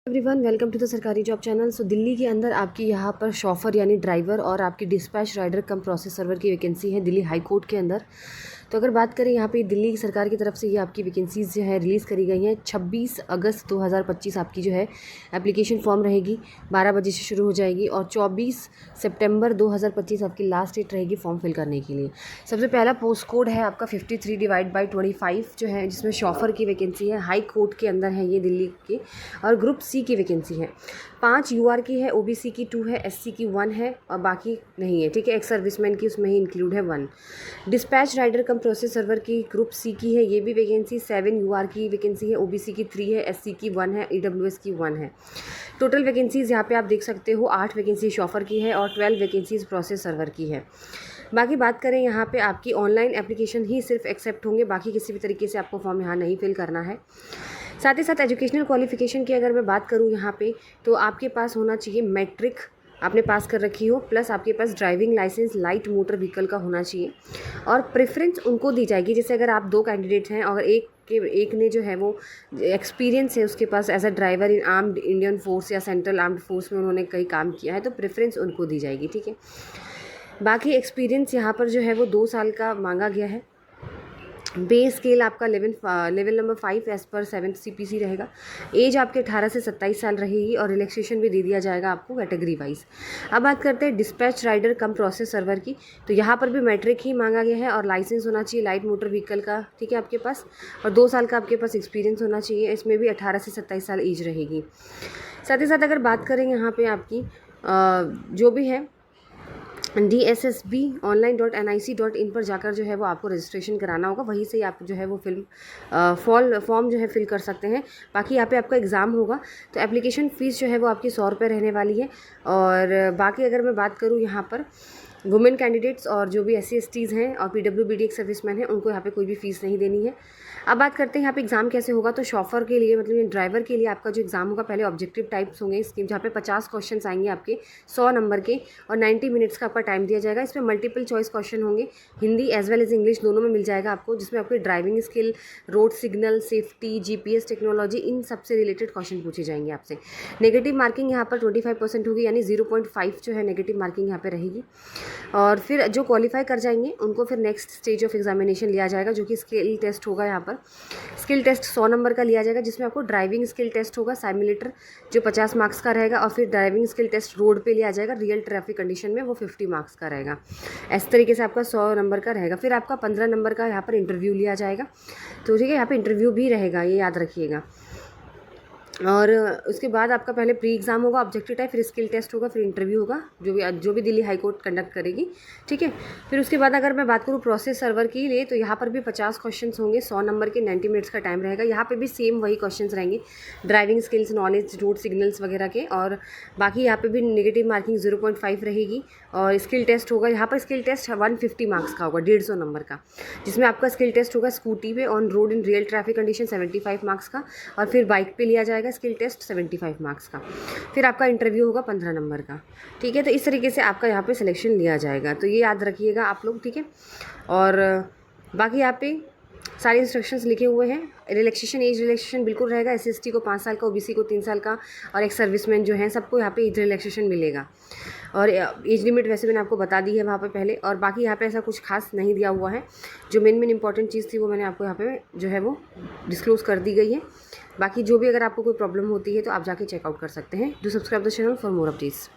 Everyone welcome to the सरकारी job channel. सो दिल्ली के अंदर आपकी यहाँ पर शॉफर यानी ड्राइवर और आपकी डिस्पैच राइडर कम प्रोसेस सर्वर की वैकेंसी है दिल्ली हाई कोर्ट के अंदर। तो अगर बात करें यहाँ पे दिल्ली की सरकार की तरफ से ये आपकी वैकेंसीज़ जो है रिलीज़ करी गई हैं। 26 अगस्त 2025 आपकी जो है एप्लीकेशन फॉर्म रहेगी, 12 बजे से शुरू हो जाएगी और 24 सितंबर 2025 आपकी लास्ट डेट रहेगी फॉर्म फिल करने के लिए। सबसे पहला पोस्ट कोड है आपका 53/25 जो है, जिसमें शॉफर की वैकेंसी है, हाई कोर्ट के अंदर है ये दिल्ली की, और ग्रुप सी की वैकेंसी है। 5 यूआर की है, ओबीसी की 2 है, एससी की 1 है और बाकी नहीं है। ठीक है, एक्स सर्विसमैन की उसमें ही इंक्लूड है 1। डिस्पैच राइडर कम प्रोसेस सर्वर की ग्रुप सी की है, ये भी वैकेंसी 7 यूआर की वैकेंसी है, ओबीसी की 3 है, एससी की 1 है, ईडब्ल्यूएस की 1 है। टोटल वैकेंसीज़ यहाँ पे आप देख सकते हो 8 वैकेंसी शॉफर की है और 12 वैकेंसीज़ प्रोसेस सर्वर की है। बाकी बात करें यहाँ पे आपकी ऑनलाइन एप्लीकेशन ही सिर्फ एक्सेप्ट होंगे, बाकी किसी भी तरीके से आपको फॉर्म यहाँ नहीं फिल करना है। साथ ही साथ एजुकेशनल क्वालिफिकेशन की अगर मैं बात करूँ यहाँ पे, तो आपके पास होना चाहिए मैट्रिक आपने पास कर रखी हो, प्लस आपके पास driving licence light motor vehicle का होना चाहिए। और प्रेफरेंस उनको दी जाएगी, जैसे अगर आप 2 कैंडिडेट हैं और एक ने जो है वो एक्सपीरियंस है उसके पास as a driver in armed Indian force या सेंट्रल आर्म्ड फोर्स में उन्होंने कहीं काम किया है, तो प्रेफरेंस उनको दी जाएगी। ठीक है, बाकी एक्सपीरियंस यहाँ पर जो है वो 2 साल का मांगा गया है। पे स्केल आपका level number 5 as per 7th CPC रहेगा। एज आपके 18 से 27 साल रहेगी और रिलैक्सेशन भी दे दिया जाएगा आपको कैटेगरी वाइज। अब बात करते हैं डिस्पैच राइडर कम प्रोसेस सर्वर की, तो यहाँ पर भी मैट्रिक ही मांगा गया है और लाइसेंस होना चाहिए लाइट मोटर व्हीकल का। ठीक है, आपके पास और 2 साल का आपके पास एक्सपीरियंस होना चाहिए। इसमें भी 18 से 27 साल एज रहेगी। साथ ही साथ अगर बात करें यहाँ पर आपकी जो भी है DSSB online.nic.in पर जाकर जो है वो आपको रजिस्ट्रेशन कराना होगा, वहीं से आप जो है वो फॉर्म जो है फिल कर सकते हैं। बाकी यहाँ पे आपका एग्ज़ाम होगा, तो एप्लीकेशन फ़ीस जो है वो आपकी 100 रुपये रहने वाली है। और बाकी अगर मैं बात करूँ यहाँ पर वुमेन कैंडिडेट्स और जो भी SC/STs हैं और PWBD एक्स सर्विसमैन हैं, उनको यहाँ पे कोई भी फ़ीस नहीं देनी है। अब बात करते हैं यहाँ पे एग्ज़ाम कैसे होगा। तो शॉफर के लिए मतलब ड्राइवर के लिए आपका जो एग्ज़ाम होगा, पहले ऑब्जेक्टिव टाइप्स होंगे इसके, जहाँ पे 50 क्वेश्चन आएंगे आपके 100 नंबर के और 90 मिनट्स का आपका टाइम दिया जाएगा। इसमें मल्टीपल चॉइस क्वेश्चन होंगे, Hindi as well as English दोनों में मिल जाएगा आपको, जिसमें आपकी driving skill, road signal, safety, GPS technology, इन सबसे रिलेटेड क्वेश्चन पूछे जाएंगे आपसे। नेगेटिव मार्किंग यहाँ पर 25% होगी, यानी 0.5 जो है नेगेटिव मार्किंग यहाँ पर रहेगी। और फिर जो क्वालिफाई कर जाएंगे उनको फिर नेक्स्ट स्टेज ऑफ एग्जामिनेशन लिया जाएगा, जो कि स्किल टेस्ट होगा। यहाँ पर स्किल टेस्ट 100 नंबर का लिया जाएगा, जिसमें आपको ड्राइविंग स्किल टेस्ट होगा सिमुलेटर जो 50 मार्क्स का रहेगा, और फिर ड्राइविंग स्किल टेस्ट रोड पे लिया जाएगा रियल ट्रैफिक कंडीशन में, वो 50 मार्क्स का रहेगा। इस तरीके से आपका 100 नंबर का रहेगा। फिर आपका 15 नंबर का यहाँ पर इंटरव्यू लिया जाएगा। तो ठीक है, यहाँ पर इंटरव्यू भी रहेगा, ये याद रखिएगा। और उसके बाद आपका पहले प्री एग्ज़ाम होगा ऑब्जेक्टिव टाइप, फिर स्किल टेस्ट होगा, फिर इंटरव्यू होगा, जो भी दिल्ली हाई कोर्ट कंडक्ट करेगी। ठीक है, फिर उसके बाद अगर मैं बात करूँ प्रोसेस सर्वर की लिए, तो यहाँ पर भी 50 क्वेश्चंस होंगे, 100 नंबर के, 90 मिनट्स का टाइम रहेगा। यहाँ पे भी सेम वही क्वेश्चंस रहेंगे, driving skills, knowledge, road signals वगैरह के। और बाकी यहाँ पे भी नेगेटिव मार्किंग 0.5 रहेगी। और स्किल टेस्ट होगा, यहाँ पर स्किल टेस्ट 150 मार्क्स का होगा, 150 नंबर का, जिसमें आपका स्किल टेस्ट होगा स्कूटी पे on road in real traffic condition 75 marks का, और फिर बाइक पे लिया जाएगा स्किल टेस्ट 75 मार्क्स का। फिर आपका इंटरव्यू होगा 15 नंबर का। ठीक है, तो इस तरीके से आपका यहाँ पे सिलेक्शन लिया जाएगा, तो ये याद रखिएगा आप लोग। ठीक है, और बाकी यहाँ पे सारे इंस्ट्रक्शंस लिखे हुए हैं। रिलैक्सेशन, एज रिलैक्सेशन बिल्कुल रहेगा। SC/ST को 5 साल का, OBC को 3 साल का, और एक्स सर्विसमैन जो हैं सबको यहाँ पे एज रिलैक्सेशन मिलेगा। और एज लिमिट वैसे मैंने आपको बता दी है वहाँ पे पहले। और बाकी यहाँ पे ऐसा कुछ खास नहीं दिया हुआ है। जो मेन इंपॉर्टेंट चीज़ थी वो मैंने आपको यहाँ पे जो है वो डिस्क्लोज़ कर दी गई है। बाकी जो भी अगर आपको कोई प्रॉब्लम होती है तो आप जाके चेकआउट कर सकते हैं। Do subscribe the channel for more updates.